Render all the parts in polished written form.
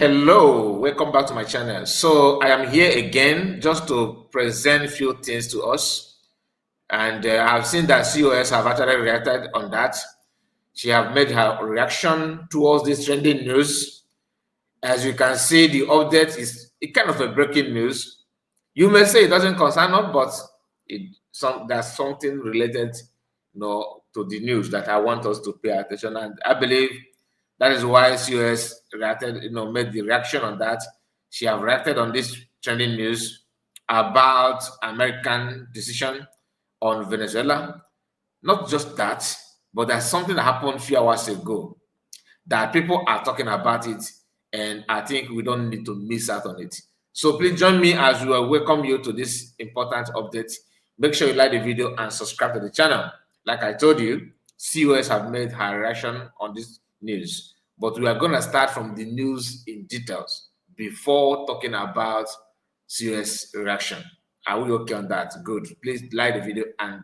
Hello, welcome back to my channel. So I am here again just to present a few things to us. And I've seen that COS have actually reacted on that. She have made her reaction towards this trending news. As you can see, the update is kind of a breaking news. You may say it doesn't concern us, but there's something related, to the news that I want us to pay attention. And I believe that is why COS reacted, made the reaction on that. She have reacted on this trending news about American decision on Venezuela. Not just that, but there's something that happened a few hours ago that people are talking about it, and I think we don't need to miss out on it. So please join me as we welcome you to this important update. Make sure you like the video and subscribe to the channel. Like I told you, COS have made her reaction on this news, but we are going to start from the news in details before talking about COS reaction. Are we okay on that? Good. Please like the video and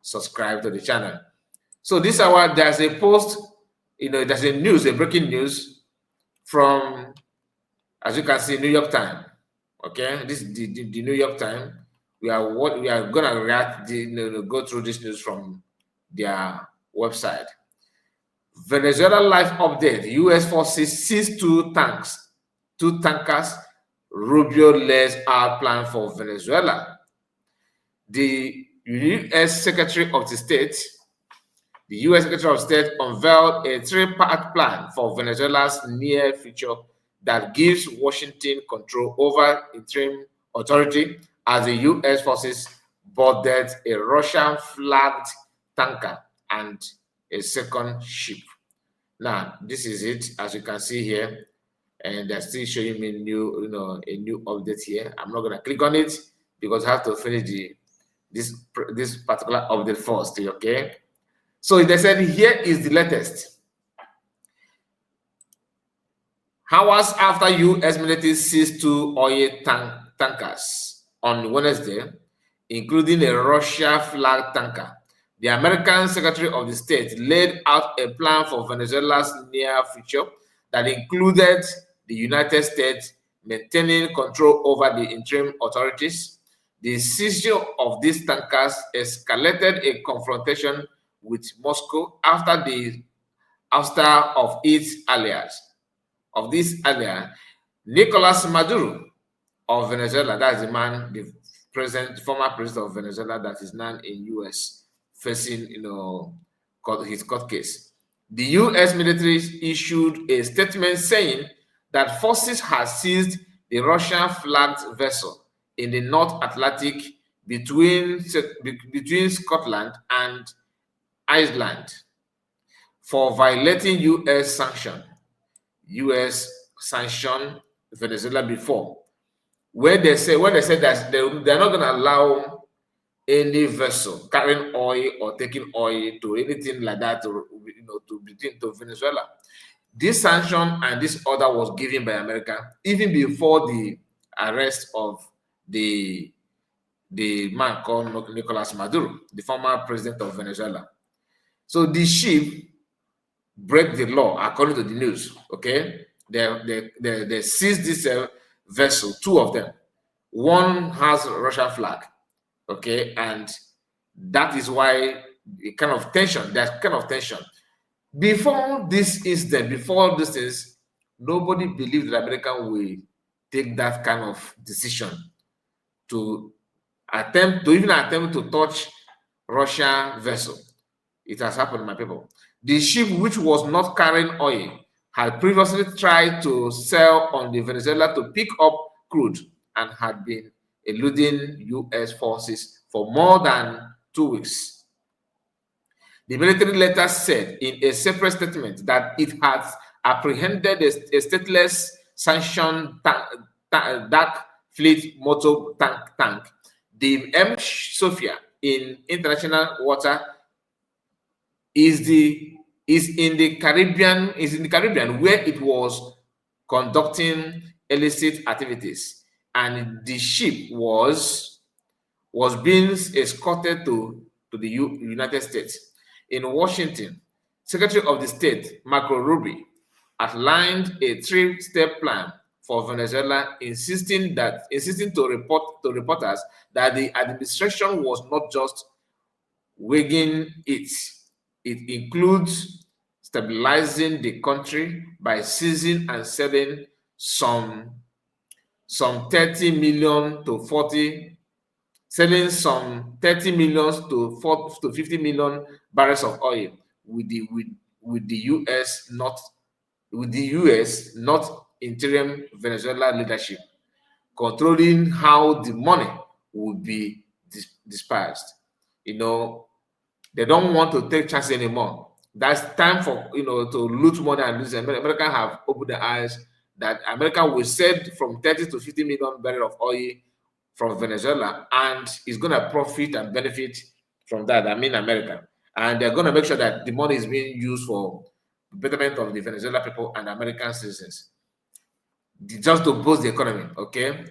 subscribe to the channel. So this hour, there's a post, there's a breaking news from, as you can see, New York Times. Okay, this is the New York Times. We are gonna react, go through this news from their website. Venezuela life update: U.S. forces seize two tankers. Rubio lays out plan for Venezuela. The U.S. Secretary of State unveiled a three-part plan for Venezuela's near future that gives Washington control over interim authority as the U.S. forces boarded a Russian-flagged tanker and a second ship. Now, this is it, as you can see here, and they're still showing me a new update here. I'm not going to click on it because I have to finish this particular update first, okay? So they said here is the latest. Hours after U.S. military seized two oil tankers on Wednesday, including a Russia-flagged tanker, the American Secretary of State laid out a plan for Venezuela's near future that included the United States maintaining control over the interim authorities. The seizure of these tankers escalated a confrontation with Moscow after the ouster of its allies. Nicolas Maduro of Venezuela, that's the man, the former president of Venezuela that is now in U.S. facing, his court case. The U.S. military issued a statement saying that forces had seized the Russian-flagged vessel in the North Atlantic between Scotland and Iceland for violating U.S. sanction. U.S. sanctioned Venezuela before, when they said that they're not going to allow any vessel carrying oil or taking oil to anything like that to Venezuela. This sanction and this order was given by America even before the arrest of the man called Nicolas Maduro, the former president of Venezuela. So the ship break the law according to the news. Okay, they seized this vessel, two of them. One has a Russian flag. Okay, and that is why there's kind of tension. Before this incident, before this is, nobody believed that America will take that kind of decision to even attempt to touch Russian vessel. It has happened, my people. The ship, which was not carrying oil, had previously tried to sail on the Venezuela to pick up crude and had been eluding U.S. forces for more than 2 weeks. The military later said in a separate statement that it had apprehended a stateless sanctioned dark fleet motor tank, the M. Sophia, in international water, is in the Caribbean, where it was conducting illicit activities, and the ship was being escorted to the United States. In Washington, Secretary of the State Marco Rubio outlined a three-step plan for Venezuela, insisting to reporters that the administration was not just weighing it. It includes stabilizing the country by seizing and selling some 30 million to 40 selling some 30 million to 4 to 50 million barrels of oil with the US not interim Venezuela leadership controlling how the money would be dispersed. You know, they don't want to take chances anymore. That's time for to loot money and lose. America have opened their eyes that America will sell from 30 to 50 million barrels of oil from Venezuela and is going to profit and benefit from that. I mean, America. And they're going to make sure that the money is being used for betterment of the Venezuela people and American citizens, just to boost the economy. Okay.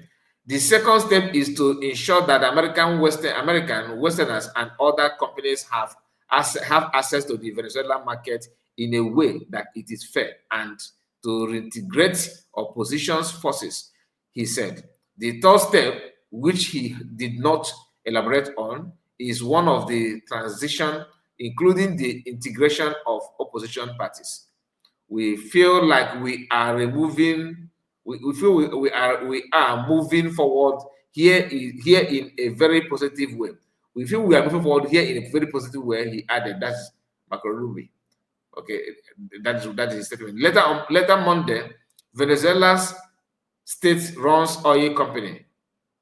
The second step is to ensure that American Westerners and other companies have access to the Venezuelan market in a way that it is fair and to reintegrate opposition's forces, he said. The third step, which he did not elaborate on, is one of the transition, including the integration of opposition parties. We feel like we are removing we feel we are moving forward here in a very positive way. We feel we are moving forward here in a very positive way, he added. That's Marco Rubio. Okay, that is his statement. Later Monday, Venezuela's state-runs oil company,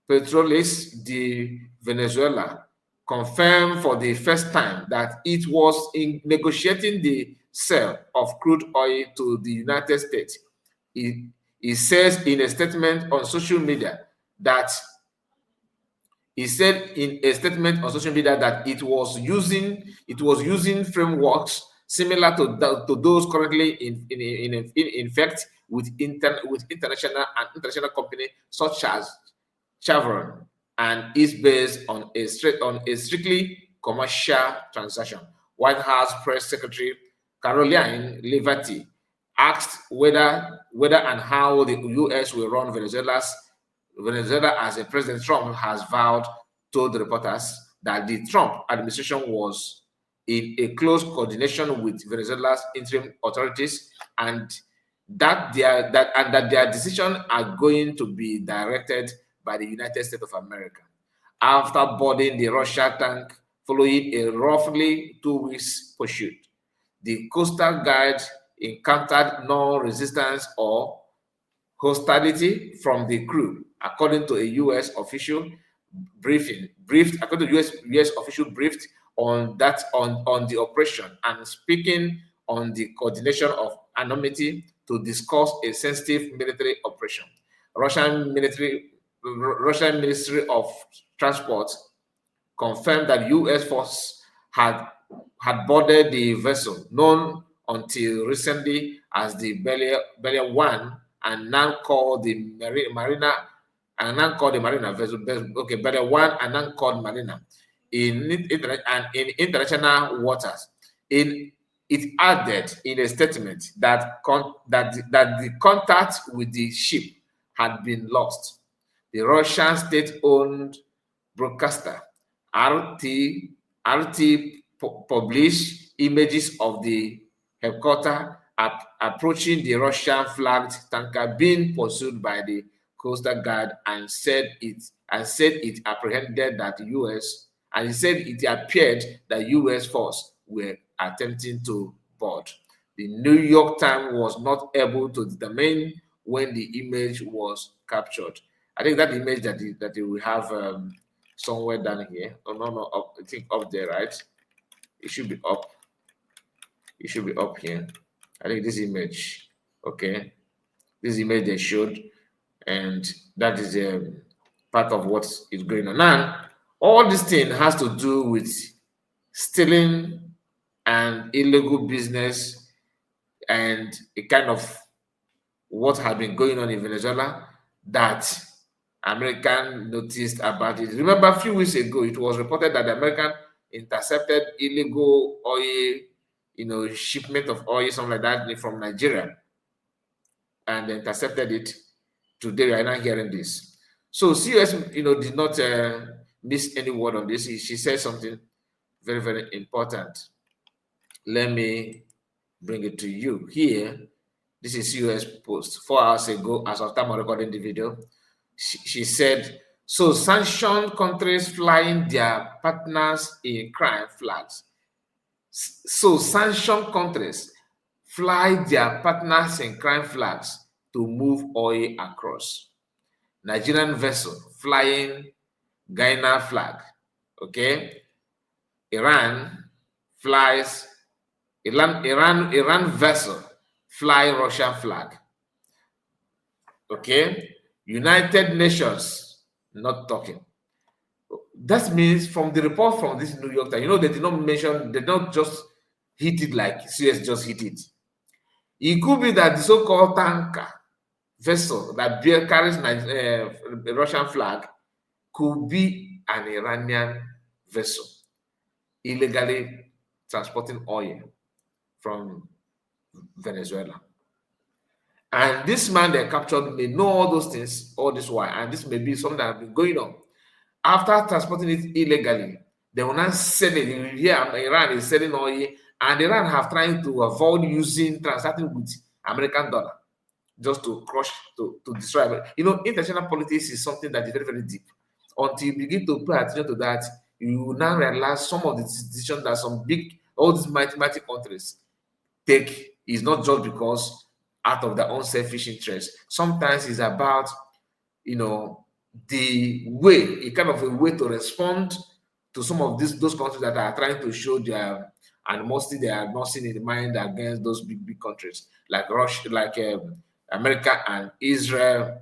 Petroles de Venezuela, confirmed for the first time that it was in negotiating the sale of crude oil to the United States. It says in a statement on social media that it was using frameworks similar to those currently in effect with international company such as Chevron, and is based on a strictly commercial transaction. White House Press Secretary Caroline Levitt asked whether and how the U.S. will run Venezuela as a President Trump has vowed, told the reporters that the Trump administration was in a close coordination with Venezuela's interim authorities and that their decisions are going to be directed by the United States of America. After boarding the Russia tank following a roughly 2 weeks pursuit, the Coastal Guard encountered no resistance or hostility from the crew, according to a U.S. official briefed on the operation and speaking on the coordination of anonymity to discuss a sensitive military operation. Russian Ministry of Transport confirmed that U.S. forces had boarded the vessel, known until recently as the Belia 1, and now called the Marina, vessel. Okay, Belia 1 and now called Marina in international waters. It added in a statement that the contact with the ship had been lost. The Russian state-owned broadcaster RT published images of the helicopter approaching the Russian-flagged tanker being pursued by the Coastal Guard and said it apprehended that the U.S. and he said it appeared that U.S. forces were attempting to board. The New York Times was not able to determine when the image was captured. I think that image that we have somewhere down here. Oh no, up, I think up there, right? It should be up. It should be up here. I think this image. Okay, this image they showed, and that is part of what is going on. Now, all this thing has to do with stealing and illegal business and a kind of what had been going on in Venezuela that American noticed about it. Remember, a few weeks ago, it was reported that the American intercepted illegal oil, shipment of oil, something like that, from Nigeria, and intercepted it. Today we are not hearing this. So CUS, did not miss any word on this. She said something very, very important. Let me bring it to you here. This is CUS post 4 hours ago, as of time of recording the video. She said, so sanctioned countries flying their partners in crime flags. So sanctioned countries fly their partners in crime flags to move oil across. Nigerian vessel flying Ghana flag. Okay. Iran flies Iran vessel fly Russian flag. Okay. United Nations not talking. That means from the report from this New York Times, they did not mention, they don't just hit it like CS just hit it. It could be that the so-called tanker vessel that carries the Russian flag could be an Iranian vessel illegally transporting oil from Venezuela. And this man they captured may know all those things, all this while, and this may be something that has been going on. After transporting it illegally, they will not sell it. Here, Iran is selling oil, and Iran have tried to avoid transacting with American dollar just to crush, to destroy. International politics is something that is very, very deep. Until you begin to pay attention to that, you will now realize some of the decisions that all these mighty countries take is not just because out of their own selfish interest. Sometimes it's about, the way, a kind of a way to respond to some of those countries that are trying to show their animosity they are not seeing in the mind against those big countries like Russia, like America and Israel.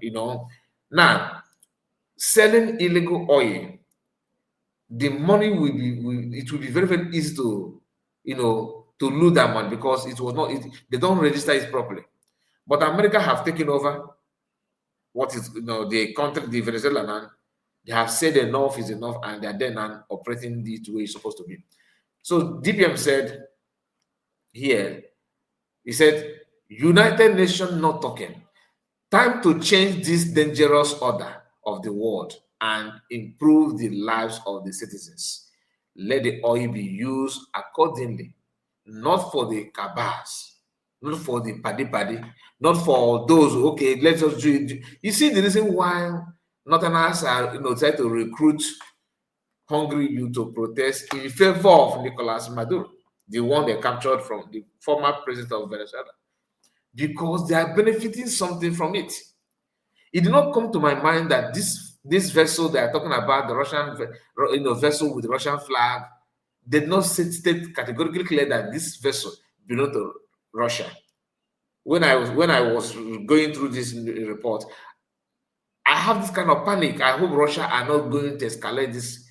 Now selling illegal oil, the money will be very, very easy to to lose that money because they don't register it properly. But America have taken over what is the country, the Venezuelan. They have said enough is enough, and they're then operating the way it's supposed to be. So DPM said here, he said, United Nations not talking. Time to change this dangerous order of the world and improve the lives of the citizens. Let the oil be used accordingly, not for the cabals, not for the paddy, not for those, okay, let's just do it. You see the reason why Northerners are, trying to recruit hungry youth to protest in favor of Nicolas Maduro, the one they captured from the former president of Venezuela, because they are benefiting something from it. It did not come to my mind that this vessel they are talking about, the Russian vessel with the Russian flag, did not state categorically clear that this vessel belonged to Russia. When I was going through this report, I have this kind of panic. I hope Russia are not going to escalate this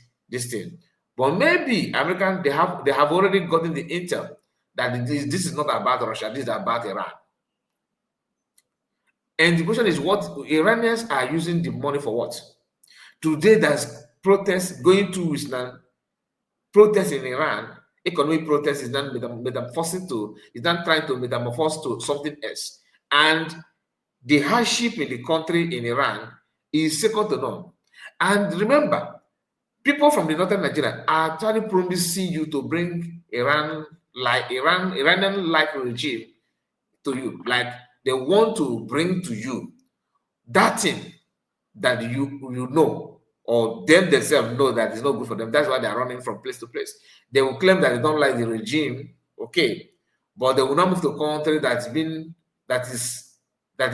thing. But maybe American they have already gotten the intel that this is not about Russia, this is about Iran. And the question is, what Iranians are using the money for? What? Today there's protests going to Islam, protests in Iran, economic protests is not trying to metamorphose to something else. And the hardship in the country in Iran is second to none. And remember, people from the northern Nigeria are actually promising you to bring Iranian-like regime to you. Like they want to bring to you that thing that you know, or them themselves know that it's not good for them. That's why they're running from place to place. They will claim that they don't like the regime, okay, but they will not move to a country that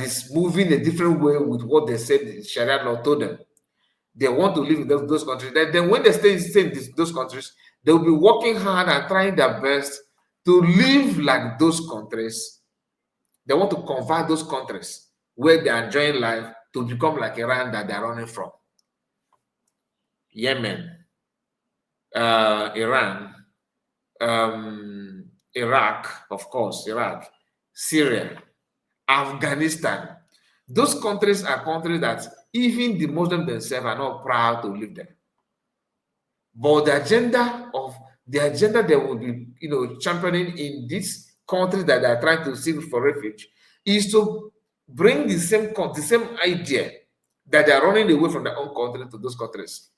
is moving a different way with what they said the Sharia law told them. They want to live in those countries. Then when they stay in those countries, they will be working hard and trying their best to live like those countries. They want to convert those countries where they are enjoying life to become like Iran that they are running from. Yemen, Iran, Iraq, of course, Iraq, Syria, Afghanistan. Those countries are countries that even the Muslims themselves are not proud to live there. But the agenda they will be, championing in this country that they are trying to seek for refuge is to bring the same idea that they are running away from their own country to those countries.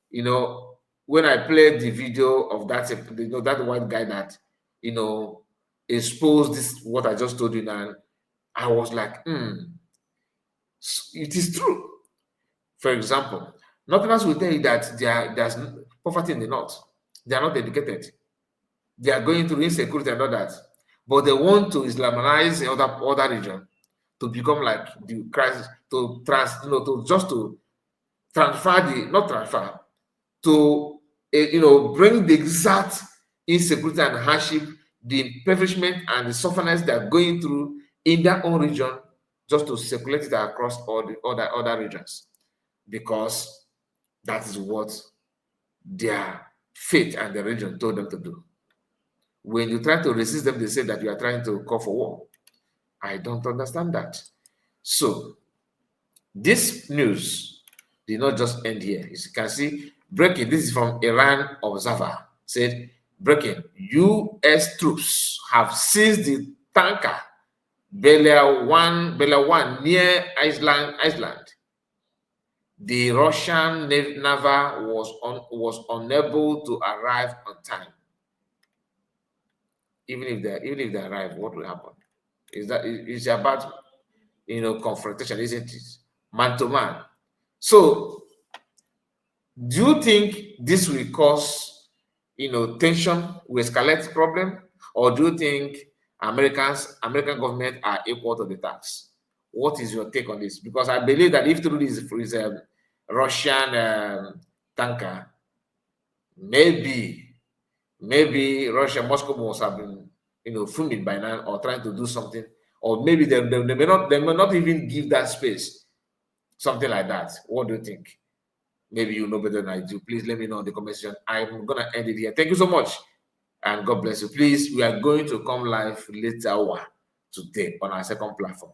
You know, when I played the video of that, you know, that white guy that, you know, exposed this what I just told you now, I was like, it is true. For example, Northerners will tell you that there's poverty in the north. They are not educated. They are going through insecurity and all that, but they want to Islamize the other region to become like the Christ, to to just to transfer the not transfer to bring the exact insecurity and hardship, the impoverishment and the suffering they are going through in their own region, just to circulate it across all the other regions, because that is what their faith and the religion told them to do. When you try to resist them, they say that you are trying to call for war. I don't understand that. So this news did not just end here. As you can see, breaking, this is from Iran Observer, said, breaking, U.S. troops have seized the tanker Bela 1 near Iceland. The Russian naval was unable to arrive on time. Even if they arrive, what will happen? It's about confrontation, isn't it? Man to man. So do you think this will cause tension, will escalate the problem, or do you think American government are equal to the tax? What is your take on this? Because I believe that if through this is a Russian tanker, maybe Russia, Moscow must have been filming by now or trying to do something, or maybe they may not even give that space, something like that. What do you think? Maybe you know better than I do. Please let me know in the comment section. I'm gonna end it here. Thank you so much, and God bless you. Please, we are going to come live later hour today on our second platform.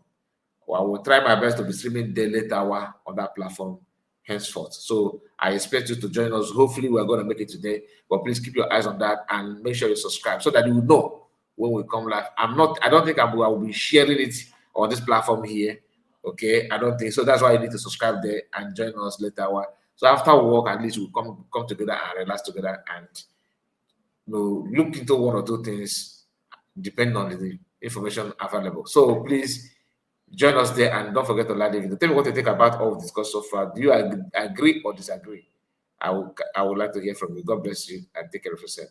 I will try my best to be streaming the later hour on that platform henceforth. So I expect you to join us. Hopefully, we're going to make it today. But please keep your eyes on that and make sure you subscribe so that you will know when we come live. I don't think I will be sharing it on this platform here. Okay, I don't think so. That's why you need to subscribe there and join us later hour. So after work, at least we'll come together and relax together and look into one or two things depending on the information available. So please join us there and don't forget to like the video. Tell me what you think about all we've discussed so far. Do you agree or disagree? I would like to hear from you. God bless you and take care of yourself.